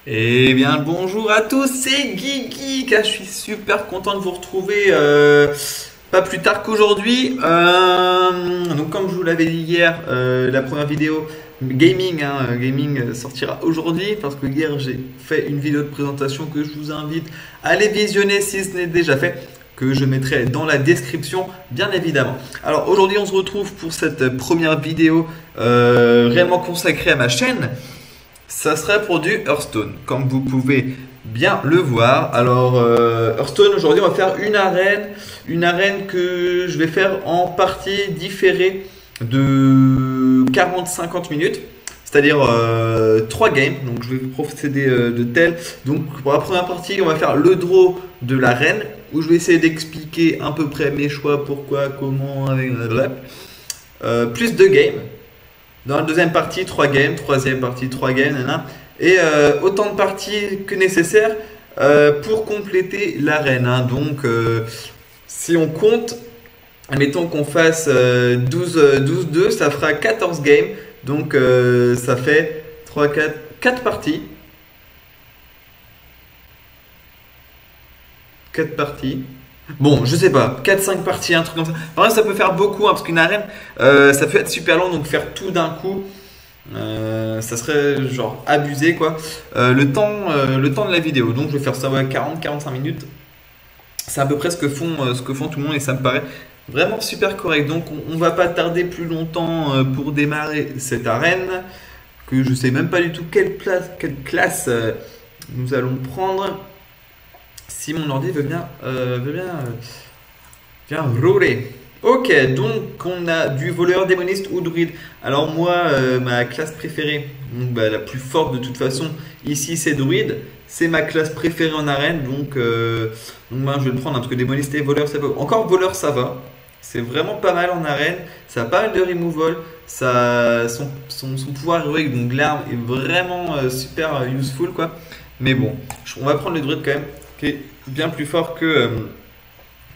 Eh bien, bonjour à tous, c'est Guigui. Je suis super content de vous retrouver pas plus tard qu'aujourd'hui. Donc, comme je vous l'avais dit hier, la première vidéo gaming sortira aujourd'hui parce que hier j'ai fait une vidéo de présentation que je vous invite à aller visionner si ce n'est déjà fait, que je mettrai dans la description, bien évidemment. Alors aujourd'hui, on se retrouve pour cette première vidéo réellement consacrée à ma chaîne. Ça serait pour du Hearthstone, comme vous pouvez bien le voir. Alors, Hearthstone, aujourd'hui, on va faire une arène que je vais faire en partie différée de 40-50 minutes, c'est-à-dire 3 games. Donc, je vais procéder de tel. Donc, pour la première partie, on va faire le draw de l'arène, où je vais essayer d'expliquer à peu près mes choix, pourquoi, comment, avec plus de games. Dans la deuxième partie, 3 games, troisième partie, 3 games, et autant de parties que nécessaire pour compléter l'arène. Donc, si on compte, admettons qu'on fasse 12-2, ça fera 14 games. Donc, ça fait 3, 4 parties. 4 parties. Bon, je sais pas, 4-5 parties, un truc comme ça. Par exemple, ça peut faire beaucoup, parce qu'une arène, ça peut être super long, donc faire tout d'un coup, ça serait genre abusé quoi. Le temps de la vidéo, donc je vais faire ça 40-45 minutes. C'est à peu près ce que font tout le monde et ça me paraît vraiment super correct. Donc on va pas tarder plus longtemps pour démarrer cette arène, que je sais même pas du tout quelle classe nous allons prendre. Si mon ordi veut bien rouler. Ok, donc on a du voleur, démoniste ou druide. Alors moi, ma classe préférée, donc, la plus forte de toute façon, ici c'est druide. C'est ma classe préférée en arène, donc moi je vais le prendre, parce que démoniste et voleur ça va. Encore voleur ça va. C'est vraiment pas mal en arène. Ça a pas mal de removal. Son pouvoir héroïque, donc l'arme est vraiment super useful quoi. Mais bon, on va prendre le druide quand même, qui est bien plus fort que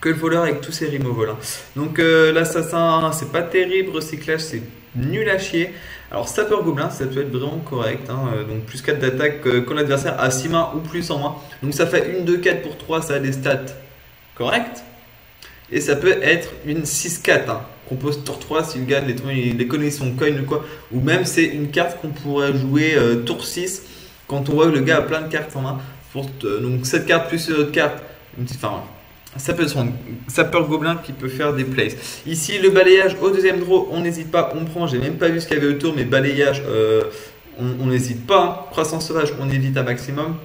le voleur avec tous ses removals. Donc l'assassin, c'est pas terrible, recyclage, c'est nul à chier. Alors sapeur gobelin, ça peut être vraiment correct. Donc plus 4 d'attaque quand l'adversaire a 6 mains ou plus en main. Donc ça fait une 2-4 pour 3, ça a des stats correctes. Et ça peut être une 6-4, qu'on pose tour 3 si le gars les connaît son coin ou quoi. Ou même c'est une carte qu'on pourrait jouer tour 6 quand on voit que le gars a plein de cartes en main. Donc cette carte plus une autre carte, enfin, ça peut être son sapeur gobelin qui peut faire des plays. Ici le balayage au deuxième draw, on n'hésite pas, on prend. J'ai même pas vu ce qu'il y avait autour, mais balayage, on n'hésite pas. Croissance sauvage, on évite un maximum.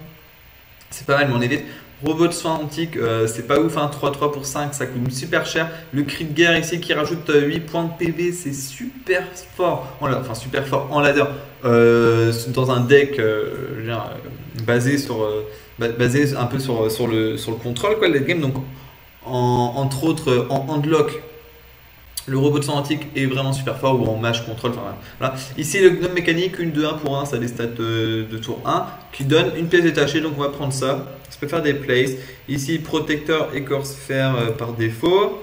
C'est pas mal, mais on évite. Robot de soins antiques, c'est pas ouf, 3-3 pour 5, ça coûte super cher. Le cri de guerre ici qui rajoute 8 points de PV, c'est super fort. Enfin, super fort en ladder. Dans un deck basé un peu sur le contrôle, quoi, le late game. Donc, entre autres, en handlock, le robot de sang antique est vraiment super fort, ou en mage contrôle. Enfin, voilà. Ici, le gnome mécanique, une 2-1 pour 1, ça a des stats de tour 1 qui donne une pièce détachée, donc on va prendre ça. Ça peut faire des plays. Ici, protecteur écorce fer par défaut.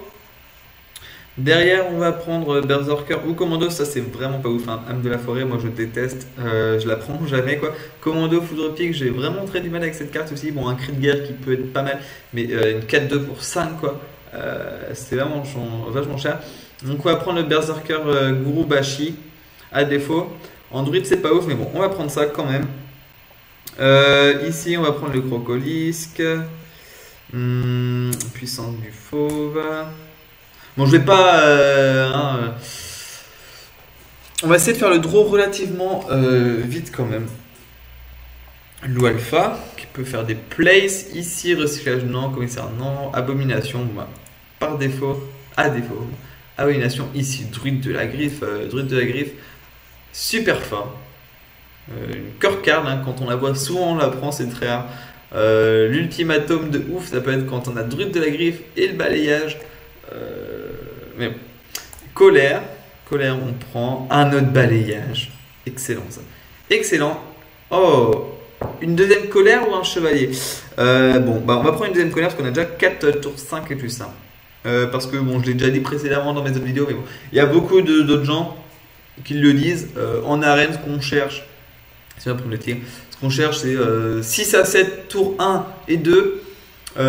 Derrière, on va prendre Berserker ou Commando. Ça, c'est vraiment pas ouf. Âme de la forêt, moi je déteste. Je la prends jamais quoi. Commando, foudre pique, j'ai vraiment très du mal avec cette carte aussi. Bon, un cri de guerre qui peut être pas mal, mais une 4-2 pour 5 quoi. C'est vraiment vachement cher. Donc, on va prendre le Berserker Guru Bashi à défaut. En druide, c'est pas ouf, mais bon, on va prendre ça quand même. Ici, on va prendre le Crocolisque. Puissance du fauve. Bon, je vais pas. On va essayer de faire le draw relativement vite quand même. Loup Alpha qui peut faire des plays. Ici, recyclage non, commissaire non, abomination par défaut, à défaut. Abomination ici, druide de la griffe, super fort. Une core card, quand on la voit souvent on la prend, c'est très rare. L'ultimatum de ouf, ça peut être quand on a druide de la griffe et le balayage. Mais bon. Colère, on prend un autre balayage. Excellent ça. Excellent. Oh, une deuxième colère ou un chevalier. On va prendre une deuxième colère parce qu'on a déjà 4 tours 5 et plus 1. Parce que bon, je l'ai déjà dit précédemment dans mes autres vidéos, mais bon, il y a beaucoup d'autres gens qui le disent en arène, ce qu'on cherche. C'est pas pour le tir. Ce Ce qu'on cherche, c'est 6 à 7, tour 1 et 2. 5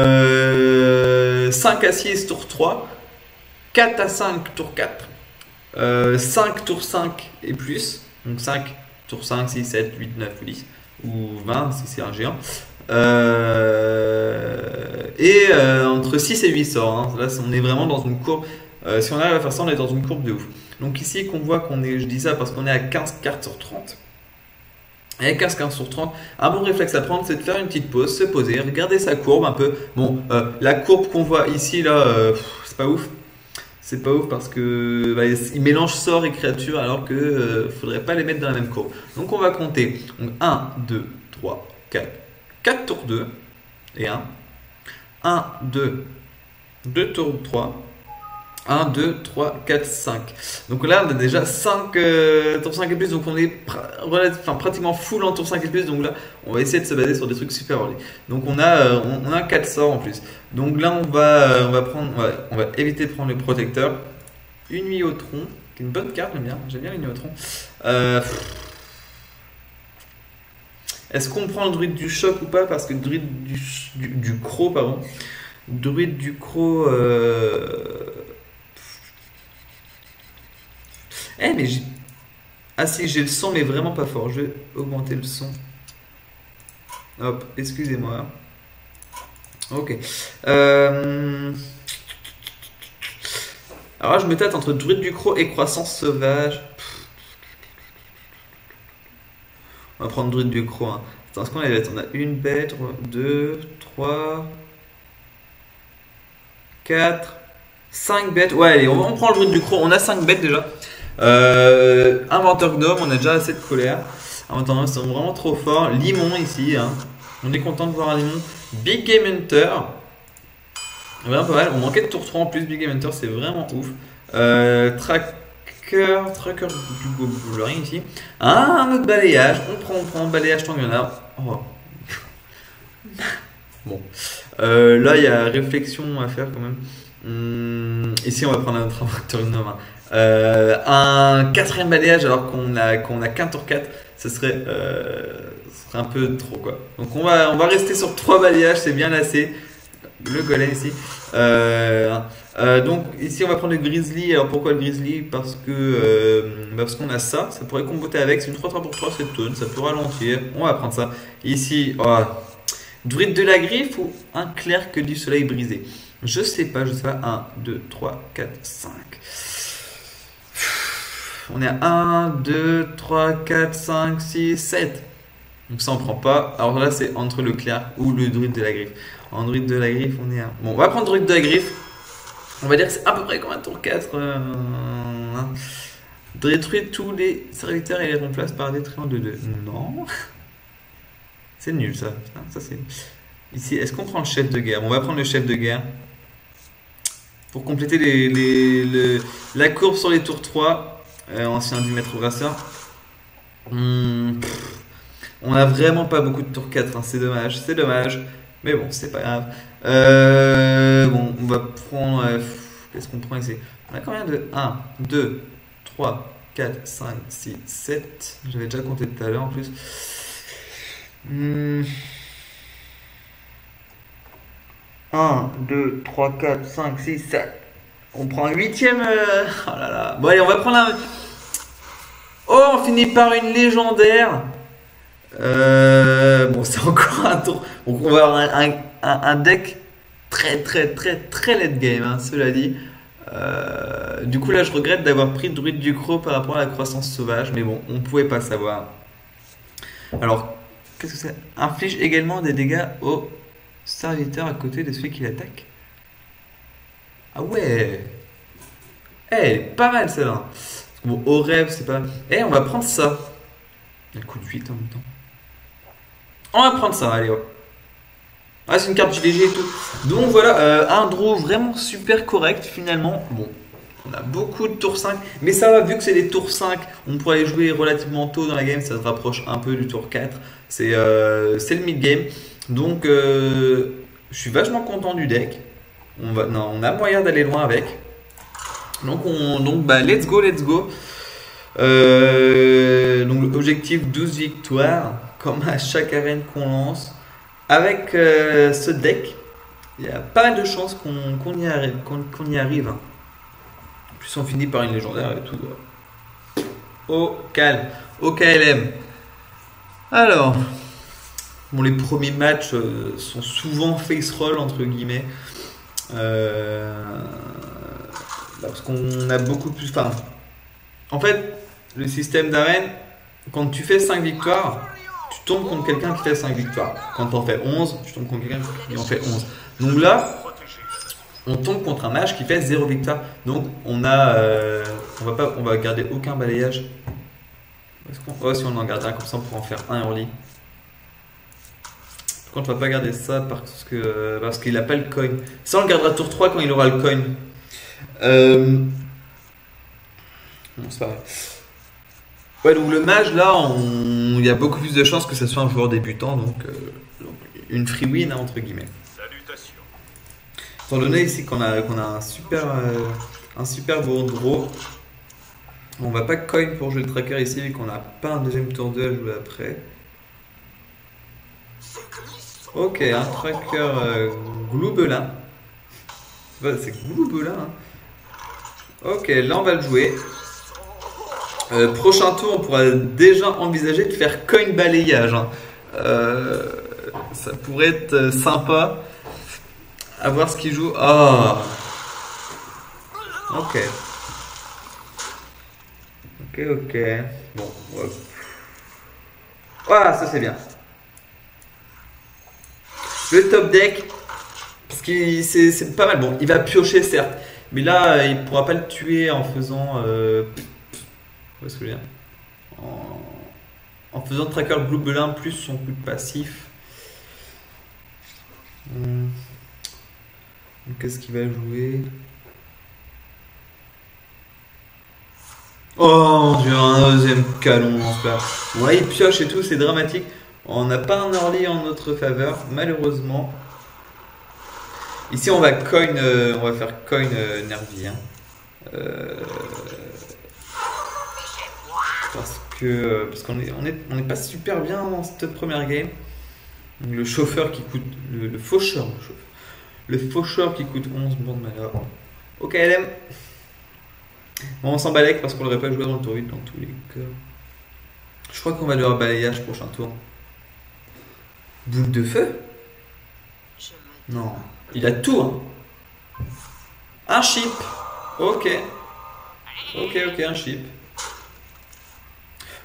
à 6, tour 3. 4 à 5, tour 4. 5, tour 5 et plus. Donc 5, tour 5, 6, 7, 8, 9 ou 10. Ou 20 si c'est un géant. Entre 6 et 8 sorts. Hein. Là, on est vraiment dans une courbe. Si on arrive à faire ça, on est dans une courbe de ouf. Donc ici, qu'on voit qu'on est, je dis ça parce qu'on est à 15 cartes sur 30. Et 15 cartes sur 30, un bon réflexe à prendre, c'est de faire une petite pause, se poser, regarder sa courbe un peu. Bon, la courbe qu'on voit ici, là, c'est pas ouf. C'est pas ouf parce que il mélange sort et créature alors que faudrait pas les mettre dans la même courbe. Donc on va compter. Donc 1, 2, 3, 4. 4 tours 2 et 1. 1, 2, 2 tours 3. 1, 2, 3, 4, 5. Donc là, on a déjà 5 tours 5 et plus. Donc on est pratiquement full en tour 5 et plus. Donc là, on va essayer de se baser sur des trucs super early. Donc on a 4 sorts en plus. Donc là, on va éviter de prendre le protecteur. Une nuit au tronc, qui est une bonne carte, j'aime bien une nuit au tronc. Est-ce qu'on prend le druide du choc ou pas? Parce que le druide du croc, pardon. Druide du croc. Mais j'ai. Ah si, j'ai le son, mais vraiment pas fort. Je vais augmenter le son. Hop, excusez-moi. Ok. Alors là, je me tâte entre druide du croc et croissance sauvage. On va prendre druide du croc. Hein. Attends, ce qu'on a les bêtes? On a une bête, 2, 3, 4, 5 bêtes. Ouais, allez, on prend le druide du croc. On a 5 bêtes déjà. Inventeur gnome, on a déjà assez de colère. Inventeur gnome, c'est vraiment trop fort. Limon ici, hein. On est content de voir un limon. Big Game Hunter, vraiment pas mal. On manquait de tour 3 en plus. Big Game Hunter, c'est vraiment ouf. Tracker du gobelin ici. Un autre balayage. On prend balayage tant qu'il y en a. Oh. Bon, là il y a réflexion à faire quand même. Ici, on va prendre un autre inventeur gnome. Un quatrième balayage alors qu'on a qu'un tour 4, ce serait un peu trop quoi. Donc on va rester sur 3 balayages, c'est bien lassé. Le golem ici. Donc ici on va prendre le grizzly. Alors pourquoi le grizzly? Parce qu'on a ça pourrait comboter avec. C'est une 3-3 pour 3, c'est tonne, ça peut ralentir. On va prendre ça. Ici, druide de la griffe ou un clerc du soleil brisé? Je sais pas. 1, 2, 3, 4, 5. On est à 1, 2, 3, 4, 5, 6, 7. Donc ça on prend pas. Alors là c'est entre le clerc ou le druide de la griffe. En druide de la griffe on est à... Bon, on va prendre druide de la griffe. On va dire que c'est à peu près comme un tour 4. Détruire tous les serviteurs et les remplace par des triangles de 2. Non. C'est nul ça. Putain, ça c'est... Ici, est-ce qu'on prend le chef de guerre? On va prendre le chef de guerre. Pour compléter la courbe sur les tours 3. Ancien 10 mètres brasseur. On a vraiment pas beaucoup de tour 4, hein. C'est dommage. Mais bon, c'est pas grave. Bon, on va prendre. Qu'est-ce qu'on prend ici? On a combien de 1, 2, 3, 4, 5, 6, 7. J'avais déjà compté tout à l'heure en plus. 1, 2, 3, 4, 5, 6, 7. On prend un 8ème. Oh là là. Bon, allez, on va prendre un. Oh, on finit par une légendaire. Bon, c'est encore un tour. Donc, on va avoir un deck très late game, hein, cela dit. Du coup, là, je regrette d'avoir pris druide du croc par rapport à la croissance sauvage. Mais bon, on pouvait pas savoir. Alors, qu'est-ce que c'est? Inflige également des dégâts aux serviteurs à côté de celui qui l'attaque. Ah ouais. Elle est pas mal celle-là. Bon, au rêve, c'est pas mal. On va prendre ça. Il y a le coup de 8 en même temps. On va prendre ça, allez, ouais. Ah, c'est une carte JDG et tout. Donc voilà, un draw vraiment super correct finalement. Bon, on a beaucoup de tour 5. Mais ça va, vu que c'est des tours 5, on pourrait les jouer relativement tôt dans la game. Ça se rapproche un peu du tour 4. C'est le mid-game. Donc, je suis vachement content du deck. On a moyen d'aller loin avec. Donc, let's go. Donc, l'objectif 12 victoires. comme à chaque arène qu'on lance. Avec ce deck, il y a pas mal de chances qu'on y arrive. Hein. En plus, on finit par une légendaire et tout. Au calme, au KLM. Alors, bon, les premiers matchs sont souvent face roll entre guillemets. Parce qu'on a beaucoup plus. Enfin, en fait, le système d'arène, quand tu fais 5 victoires, tu tombes contre quelqu'un qui fait 5 victoires. Quand tu en fais 11, tu tombes contre quelqu'un qui en fait 11. Donc là, on tombe contre un match qui fait 0 victoire. Donc on va garder aucun balayage. Si on en garde un comme ça, on pourra en faire un early. Par contre, on va pas garder ça parce qu'il n'a pas le coin. Ça, on le gardera tour 3 quand il aura le coin. Non, c'est pas vrai. Ouais, donc le mage, là, il y a beaucoup plus de chances que ce soit un joueur débutant, donc une free win, hein, entre guillemets. Salutations. Étant donné ici qu'on a un super beau draw, on va pas coin pour jouer le tracker ici, vu qu'on n'a pas un deuxième tour 2 à jouer après. Ok, un tracker Gloubelin. C'est Gloubelin. Hein. Ok, là on va le jouer. Prochain tour, on pourra déjà envisager de faire coin balayage. Hein. Ça pourrait être sympa. À voir ce qu'il joue. Ah. Ok. Ok. Bon. Ouais. Voilà, ça c'est bien. Le top deck, parce que c'est pas mal. Bon, il va piocher certes, mais là il pourra pas le tuer en faisant. Où est-ce que je viens en faisant tracker Gloubelin plus son coup de passif. Qu'est-ce qu'il va jouer? Oh mon dieu, un deuxième canon en fait. Bon là il pioche et tout, c'est dramatique. On n'a pas un early en notre faveur, malheureusement. Ici on va faire coin Nervi. Hein. Parce qu'on est pas super bien dans cette première game. Le chauffeur qui coûte le faucheur qui coûte 11 bons de mana. Ok LM. Bon, on s'en balèque parce qu'on l'aurait pas joué dans le tour 8 dans tous les cas. Je crois qu'on va devoir balayage prochain tour. Boule de feu? Non. Il a tout hein. Un chip. Ok, un chip.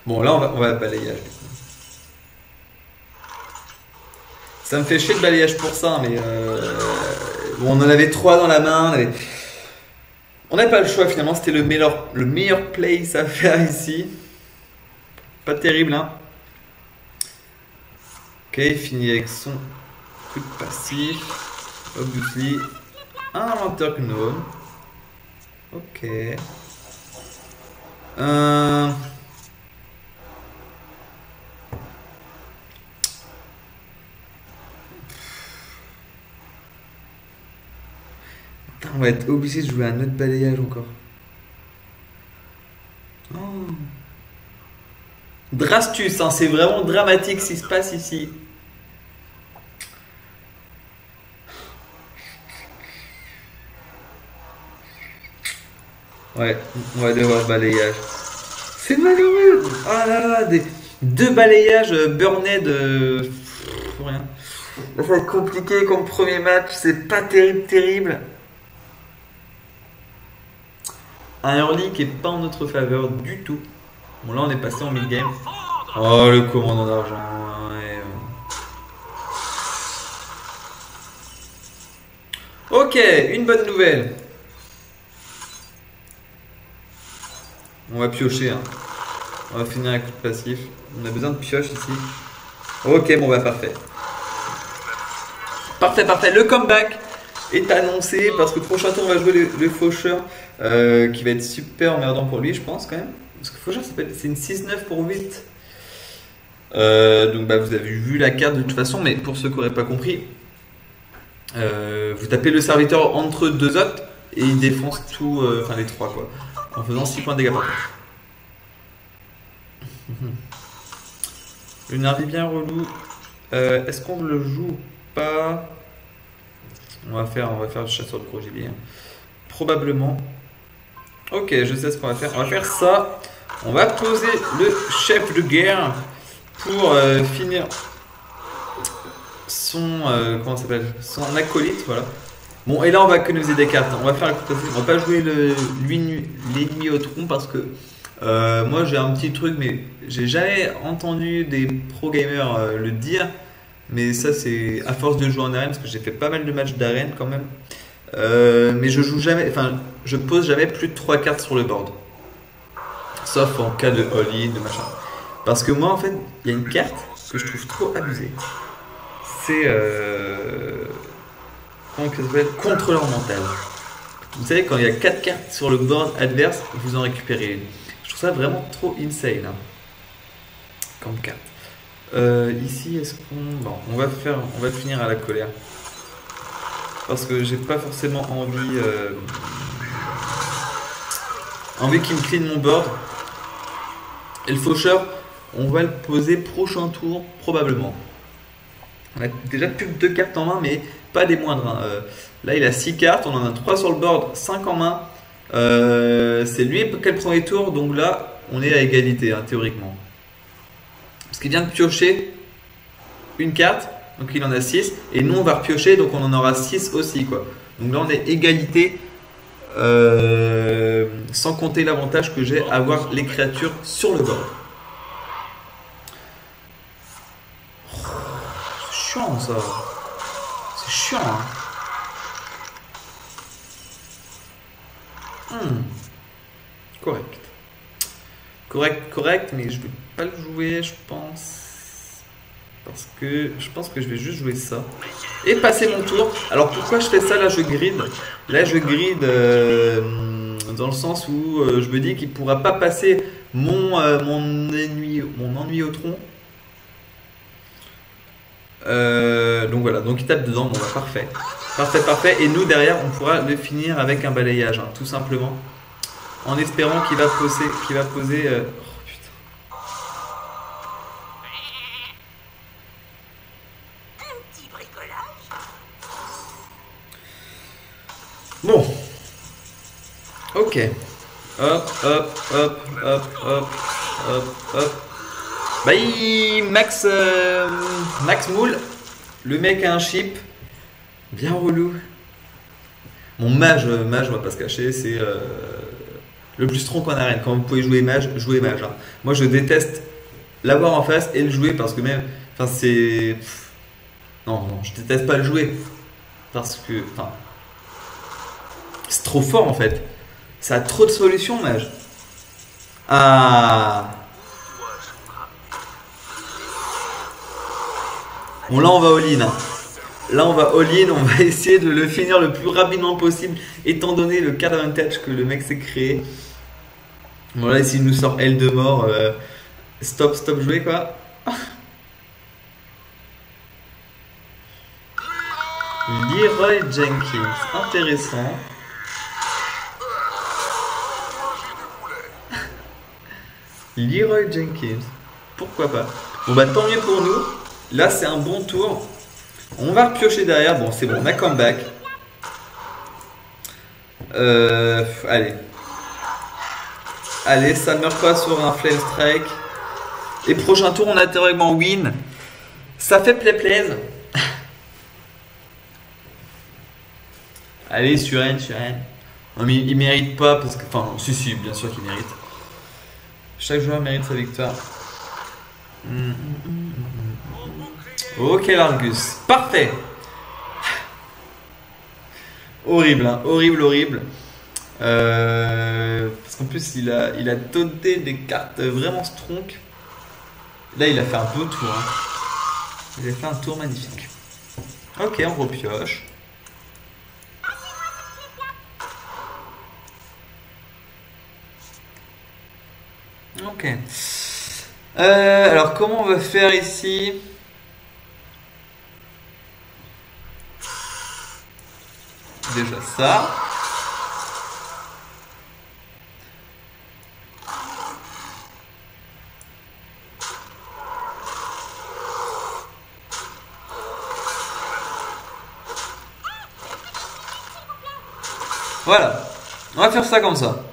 Bon, là, on va balayage. Ça me fait chier de balayage pour ça, mais bon, on en avait 3 dans la main. On n'a pas le choix finalement. C'était le meilleur play à faire ici. Pas terrible, hein. Ok, il finit avec son coup de passif. Obviously. Un inventeur gnome. Ok. On va être obligé de jouer un autre balayage encore. Oh. Drastus, hein, c'est vraiment dramatique ce qui se passe ici. Ouais, on va devoir balayage. C'est malheureux. Ah là là, deux balayages burned pour rien. Ça va être compliqué comme premier match, c'est pas terrible. Un early qui est pas en notre faveur du tout. Bon là on est passé en mid-game. Oh le commandant d'argent. Ouais. Ok, une bonne nouvelle. On va piocher. Hein. On va finir un coup de passif. On a besoin de pioche ici. Ok, bon bah parfait. Parfait. Le comeback est annoncé parce que prochain tour on va jouer le faucheur qui va être super emmerdant pour lui je pense quand même. Parce que faucheur c'est une 6-9 pour 8. Donc bah, vous avez vu la carte de toute façon, mais pour ceux qui n'auraient pas compris, vous tapez le serviteur entre deux autres et il défonce tout, enfin les trois quoi, en faisant 6 points de dégâts par contre. Le Narvi bien relou. Est-ce qu'on le joue ou pas? On va faire le chasseur de gros gibier. Probablement. Ok, je sais ce qu'on va faire. On va faire ça. On va poser le chef de guerre pour finir son comment ça s'appelle, son acolyte, voilà. Bon, et là on va économiser des cartes. On va faire la courtoisie. On va pas jouer l'ennemi au tronc parce que moi j'ai un petit truc, mais j'ai jamais entendu des pro gamers le dire. Mais ça c'est à force de jouer en arène parce que j'ai fait pas mal de matchs d'arène quand même. Mais je joue jamais, enfin je pose jamais plus de 3 cartes sur le board. Sauf en cas de all-in, de machin. Parce que moi en fait, il y a une carte que je trouve trop abusée. C'est comment ça s'appelle, contrôleur mental. Vous savez, quand il y a 4 cartes sur le board adverse, vous en récupérez une. Je trouve ça vraiment trop insane hein, comme carte. Ici, est-ce qu'on... Bon, on va finir à la colère. Parce que j'ai pas forcément envie qu'il me clean mon board. Et le faucheur, on va le poser prochain tour, probablement. On a déjà plus que 2 cartes en main, mais pas des moindres. Hein. Là, il a 6 cartes, on en a 3 sur le board, 5 en main. C'est lui qui a le premier tour, donc là, on est à égalité, hein, théoriquement. Parce qu'il vient de piocher une carte, donc il en a 6, et nous, on va repiocher, donc on en aura 6 aussi, quoi. Donc là, on est égalité, sans compter l'avantage que j'ai à avoir les créatures sur le board. C'est chiant, ça. C'est chiant, hein. Correct, mais je vais pas le jouer, je pense. Parce que je pense que je vais juste jouer ça. Et passer mon tour. Alors pourquoi je fais ça? Là, je grid. Là, je grid dans le sens où je me dis qu'il pourra pas passer mon ennui au tronc. Donc voilà, donc il tape dedans, bon bah parfait. Parfait. Et nous derrière, on pourra le finir avec un balayage, hein, tout simplement. En espérant qu'il va poser. Oh putain. Un petit bricolage. Bon. Ok. Hop. Bye Max Moule. Le mec a un chip. Bien relou. Mon mage, on va pas se cacher, c'est le plus strong en arène. Quand vous pouvez jouer mage, jouez mage. Hein. Moi je déteste l'avoir en face et le jouer parce que même. Enfin c'est. Non, je déteste pas le jouer. Parce que. Enfin. C'est trop fort en fait. Ça a trop de solutions, mage. Ah. Bon, là on va all-in. Hein. Là on va all-in, on va essayer de le finir le plus rapidement possible, étant donné le card advantage que le mec s'est créé. Bon là s'il nous sort L de mort, stop jouer quoi. Leroy Jenkins, intéressant. Leroy Jenkins, pourquoi pas. Bon bah tant mieux pour nous. Là c'est un bon tour. On va repiocher derrière. Bon c'est bon, on a comeback. Allez, ça meurt pas sur un Flame Strike. Et prochain tour on a théoriquement win. Ça fait plaise. Allez Suren. Non mais il mérite pas parce que. Enfin si bien sûr qu'il mérite. Chaque joueur mérite sa victoire. Ok l'Argus, parfait. Horrible, hein. Horrible. Parce qu'en plus il a taunté des cartes vraiment strong. Là il a fait un beau tour. Hein. Il a fait un tour magnifique. Ok, on repioche. Ok. Alors comment on va faire ici? Déjà ça. Voilà. On va faire ça comme ça.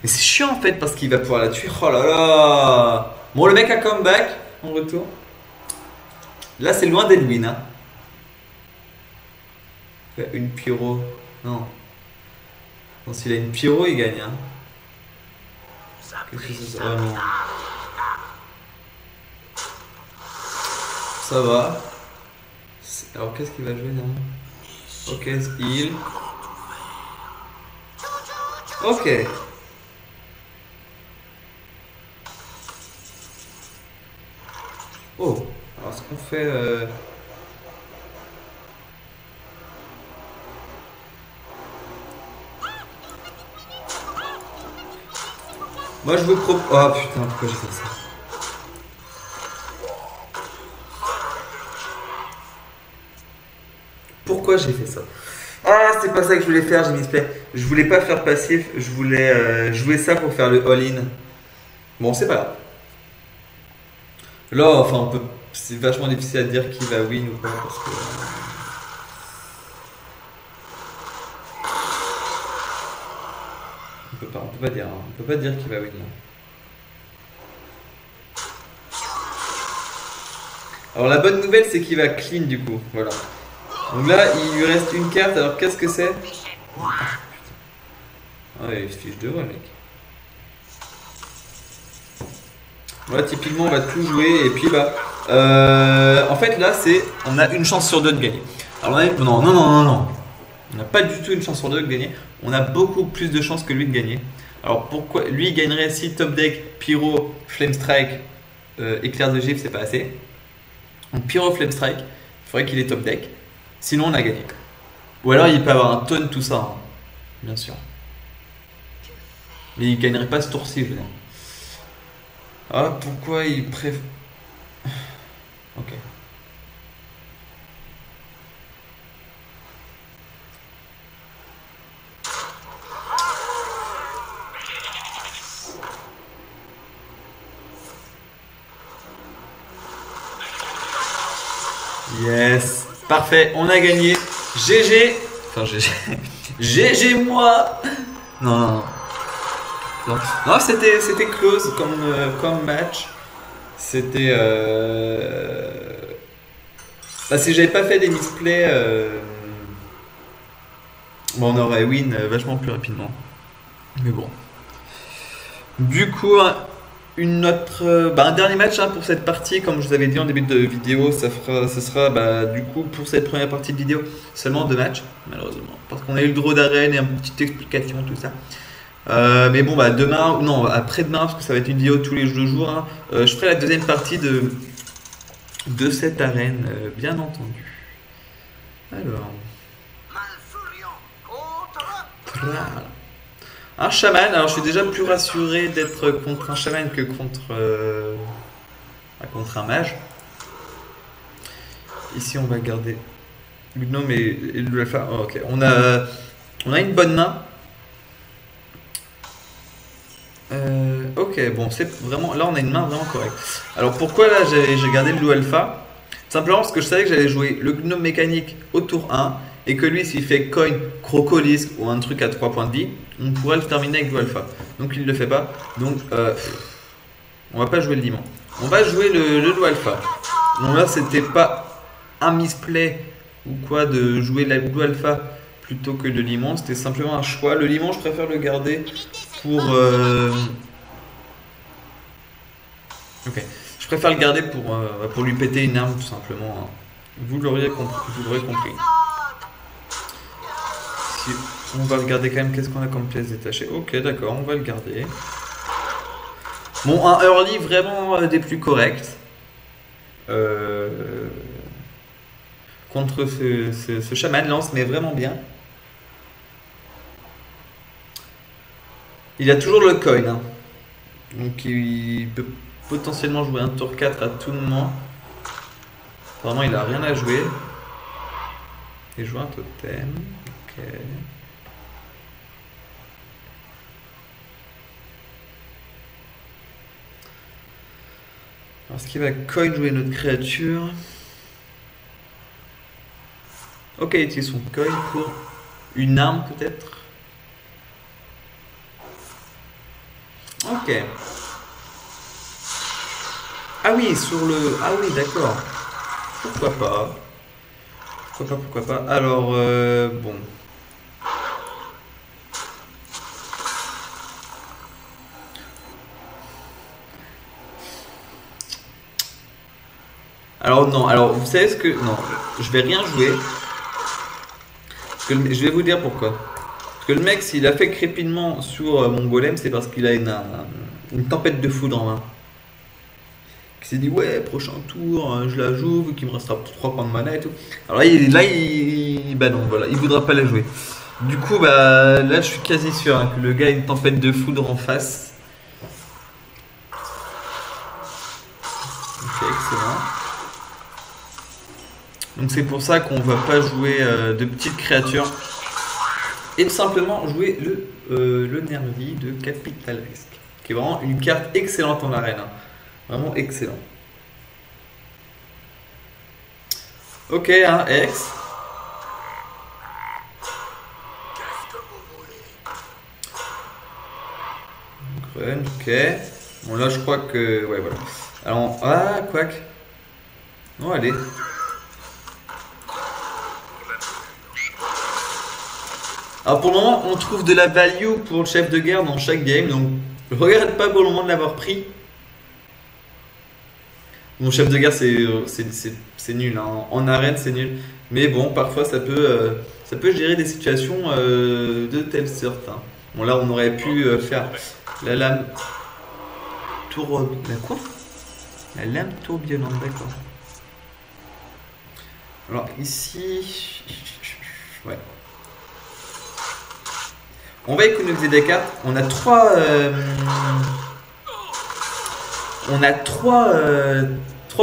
Mais c'est chiant en fait parce qu'il va pouvoir la tuer. Oh là là. Bon, le mec a comeback en retour. Là, c'est loin d'Edwin. Hein. Une pyro. Non. Non, s'il a une pyro, il gagne. Hein. Qu'est-ce que c'est ça? Oh non. Ça va. Alors, qu'est-ce qu'il va jouer là? Ok, heal. Ok. Oh. Alors, ce qu'on fait... Moi, je vous propose... Oh putain, pourquoi j'ai fait ça? Pourquoi j'ai fait ça? Ah, c'est pas ça que je voulais faire, j'ai mis play. Je voulais pas faire passif, je voulais jouer ça pour faire le all-in. Bon, c'est pas grave. Là, enfin, on peut... c'est vachement difficile à dire qui va win ou pas parce que... on peut pas dire, hein. On peut pas dire qui va win là. Alors la bonne nouvelle c'est qu'il va clean du coup, voilà. Donc là il lui reste une carte, alors qu'est-ce que c'est? Ah il se fiche de moi mec. Voilà typiquement on va tout jouer et puis bah... en fait là c'est... on a une chance sur deux de gagner. Alors non. On n'a pas du tout une chance sur deux de gagner. On a beaucoup plus de chances que lui de gagner. Alors pourquoi lui il gagnerait si top deck, Pyro, Flame Strike, éclair de gifle c'est pas assez. Donc Pyro, Flame Strike, il faudrait qu'il ait top deck. Sinon on a gagné. Ou alors il peut avoir un tonne tout ça, hein. Bien sûr. Mais il gagnerait pas ce tour-ci, je veux dire. Ah pourquoi il préfère... Ok. Yes, parfait, on a gagné. GG. Enfin GG. GG moi. Non. Non, c'était close comme match. C'était bah, si j'avais pas fait des misplays bon, on aurait win vachement plus rapidement. Mais bon. Du coup, un dernier match hein, pour cette partie, comme je vous avais dit en début de vidéo, ce sera bah, du coup pour cette première partie de vidéo seulement 2 matchs, malheureusement, parce qu'on a eu le draw d'arène et une petite explication, tout ça. Mais bon, bah demain, ou non, après-demain, parce que ça va être une vidéo tous les 2 jours, hein, je ferai la deuxième partie de cette arène, bien entendu. Alors. Voilà. Un chaman, alors je suis déjà plus rassuré d'être contre un chaman que contre un mage. Ici on va garder le gnome et le alpha. Oh, ok, on a une bonne main. Ok, bon c'est vraiment... Là on a une main vraiment correcte. Alors pourquoi là j'ai gardé le loup alpha? Simplement parce que je savais que j'allais jouer le gnome mécanique au tour 1 et que lui s'il fait coin, crocolisque ou un truc à 3 points de vie, on pourrait le terminer avec loup alpha. Donc il ne le fait pas. Donc on va pas jouer le diamant. On va jouer le loup alpha. Donc là c'était pas un misplay ou quoi de jouer la loup alpha plutôt que le limon, c'était simplement un choix. Le limon je préfère le garder pour... Ok. Je préfère le garder pour lui péter une arme tout simplement. Hein. Vous l'aurez compris. Si on va le garder quand même, qu'est-ce qu'on a comme pièce détachée? Ok d'accord, on va le garder. Bon, un early vraiment des plus corrects. Contre ce chaman lance mais vraiment bien. Il a toujours le coin. Hein. Donc il peut potentiellement jouer un tour 4 à tout moment. Vraiment il a rien à jouer. Et jouer un totem. Ok. Alors, est-ce qu'il va coin jouer notre créature? Ok, il utilise son coin pour Une arme peut-être. Ok. Ah oui, sur le... Ah oui, d'accord. Pourquoi pas. Pourquoi pas. Alors, bon. Alors non, alors vous savez ce que... Non, je vais rien jouer. Parce que je vais vous dire pourquoi. Parce que le mec, s'il a fait crépitement sur mon golem, c'est parce qu'il a une tempête de foudre en main. Il s'est dit, ouais, prochain tour, je la joue, vu qu'il me restera 3 points de mana et tout. Alors bah non, voilà, il voudra pas la jouer. Du coup, bah là, je suis quasi sûr hein, que le gars a une tempête de foudre en face. Ok, excellent. Donc c'est pour ça qu'on va pas jouer de petites créatures. Et tout simplement jouer le Nervi de Capital Risk. Qui est vraiment une carte excellente en arène. Hein. Vraiment excellent. Ok, un X. Run, ok. Bon là je crois que... Ouais voilà. Alors... Ah, quack. Non, allez. Alors pour le moment, on trouve de la value pour le chef de guerre dans chaque game, donc je regrette pas pour le moment de l'avoir pris. Mon chef de guerre, c'est nul, hein. En arène, c'est nul. Mais bon, parfois, ça peut gérer des situations de telle sorte. Hein. Bon, là, on aurait pu faire la lame tour... La quoi? La lame tourbillonnante, d'accord. Alors, ici... Ouais. On va économiser des cartes. On a 3... On a 3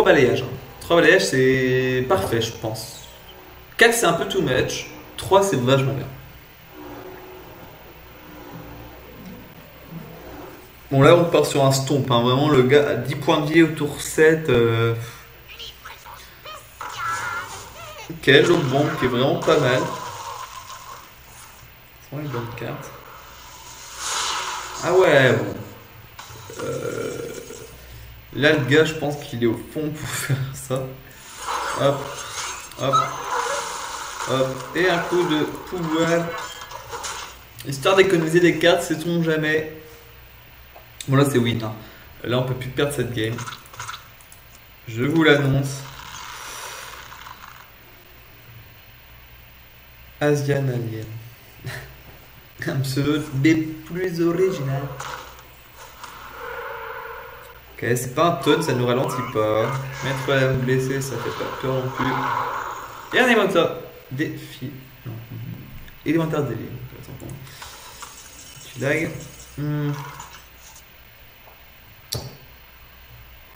balayages. 3 balayages, c'est parfait, je pense. 4, c'est un peu too much. 3, c'est vachement bien. Bon, là, on part sur un stomp. Hein. Vraiment, le gars a 10 points de vie au tour 7. Ok, l'autre bombe qui est vraiment pas mal. C'est vraiment une bonne carte. Ah ouais, bon. Là, le gars, je pense qu'il est au fond pour faire ça. Hop, hop, hop. Et un coup de pouvoir. Histoire d'économiser des cartes, sait-on jamais. Bon, là, c'est win. Hein. Là, on peut plus perdre cette game. Je vous l'annonce. Asian Alien. Un pseudo des plus original. Ok, c'est pas un tonne, ça nous ralentit pas. Mettre la lame blessée, ça fait pas peur non plus. Et un élémentaire défi. Non. Élémentaire délit. Tu lag.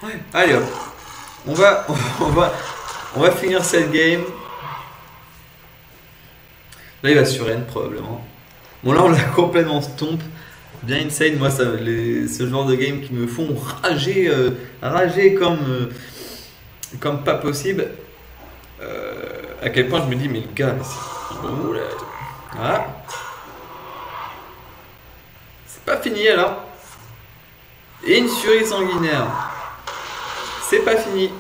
Ouais. Allez hop. On va finir cette game. Là, il va sur N probablement. Bon, là, on l'a complètement stomp. Bien insane, moi, ce genre de game qui me font rager, rager comme pas possible. À quel point je me dis, mais le gars, c'est... Voilà. C'est pas fini alors. Et une furie sanguinaire. C'est pas fini.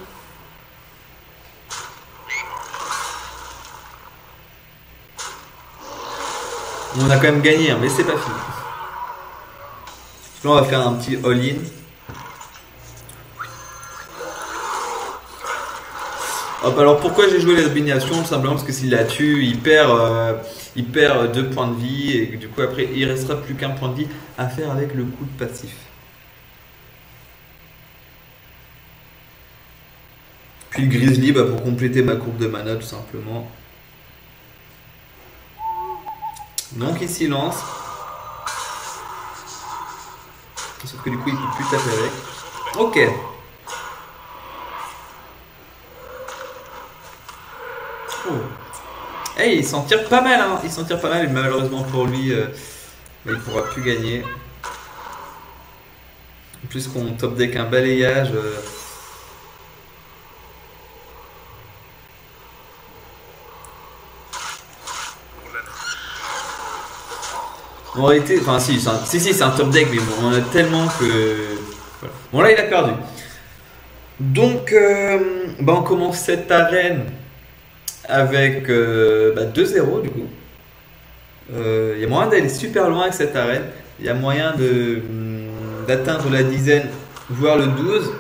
On a quand même gagné, hein, mais c'est pas fini. Là, on va faire un petit all-in. Hop, alors pourquoi j'ai joué la domination? Tout simplement parce que s'il la tue, il perd 2 points de vie. Et du coup, après, il restera plus qu'un point de vie à faire avec le coup de passif. Puis le grizzly, bah, pour compléter ma courbe de mana, tout simplement. Donc il s'y lance. Sauf que du coup il peut plus taper avec. Ok. Oh. Hey, il s'en tire pas mal, hein. Il s'en tire pas mal, mais malheureusement pour lui, il pourra plus gagner. En plus qu'on top deck un balayage. En réalité, enfin si, c'est un top deck, mais bon, on en a tellement que. Voilà. Bon là il a perdu. Donc on commence cette arène avec 2-0 du coup. Il y a moyen d'aller super loin avec cette arène. Il y a moyen d'atteindre la dizaine, voire le 12.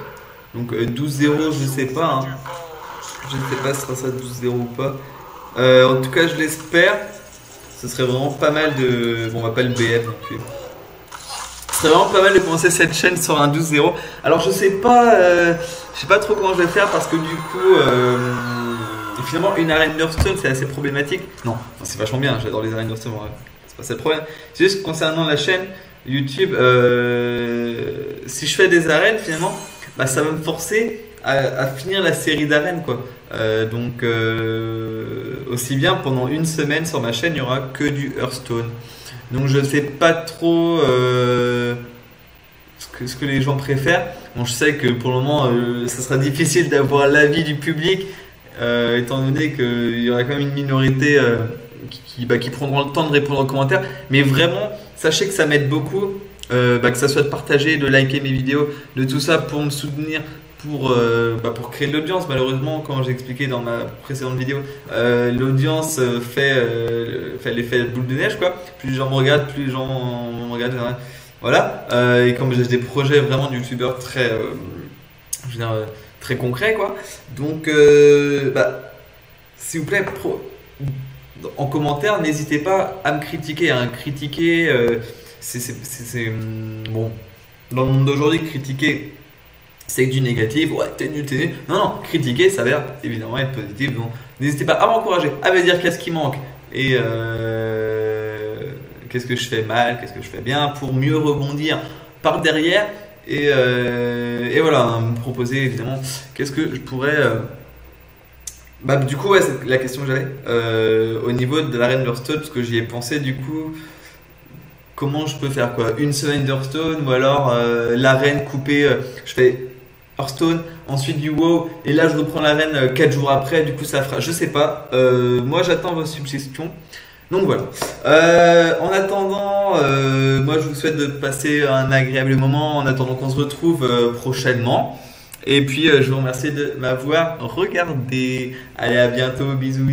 Donc 12-0, je sais pas. Hein. Je ne sais pas si ce sera ça 12-0 ou pas. En tout cas, je l'espère. Ce serait vraiment pas mal de. Bon, on va pas le BF non plus. Ce serait vraiment pas mal de commencer cette chaîne sur un 12-0. Alors, je sais pas trop comment je vais faire parce que du coup, finalement, une arène Hearthstone c'est assez problématique. Non, enfin, c'est vachement bien. J'adore les arènes Hearthstone. C'est pas ça le problème. C'est juste concernant la chaîne YouTube, si je fais des arènes, finalement, ça va me forcer à finir la série d'arènes quoi. Donc aussi bien pendant une semaine sur ma chaîne il n'y aura que du Hearthstone. Donc je sais pas trop ce que les gens préfèrent. Bon, je sais que pour le moment ça sera difficile d'avoir l'avis du public étant donné qu'il y aura quand même une minorité qui prendront le temps de répondre aux commentaires. Mais vraiment sachez que ça m'aide beaucoup que ça soit de partager, de liker mes vidéos, de tout ça pour me soutenir. Pour créer de l'audience. Malheureusement, comme j'ai expliqué dans ma précédente vidéo, l'audience fait l'effet boule de neige quoi. Plus les gens me regardent, plus les gens me regardent. Voilà. Et comme j'ai des projets vraiment de youtubeurs très, très concrets quoi. Donc, s'il vous plaît, en commentaire, n'hésitez pas à me critiquer. Critiquer, c'est bon. Dans le monde d'aujourd'hui, critiquer c'est que du négatif, ouais, t'es nul. Non, critiquer, ça va évidemment être positif. Donc, n'hésitez pas à m'encourager, à me dire qu'est-ce qui manque et qu'est-ce que je fais mal, qu'est-ce que je fais bien pour mieux rebondir par derrière. Et voilà, me proposer évidemment qu'est-ce que je pourrais. Du coup, ouais, c'est la question que j'avais au niveau de l'arène Hearthstone, parce que j'y ai pensé du coup. Comment je peux faire quoi? Une semaine d'Hearthstone ou alors l'arène coupée, je fais Hearthstone, ensuite du WoW et là je reprends l'arène 4 jours après, du coup ça fera, je sais pas, moi j'attends vos suggestions. Donc voilà. En attendant, moi je vous souhaite de passer un agréable moment en attendant qu'on se retrouve prochainement. Et puis je vous remercie de m'avoir regardé. Allez, à bientôt, bisous.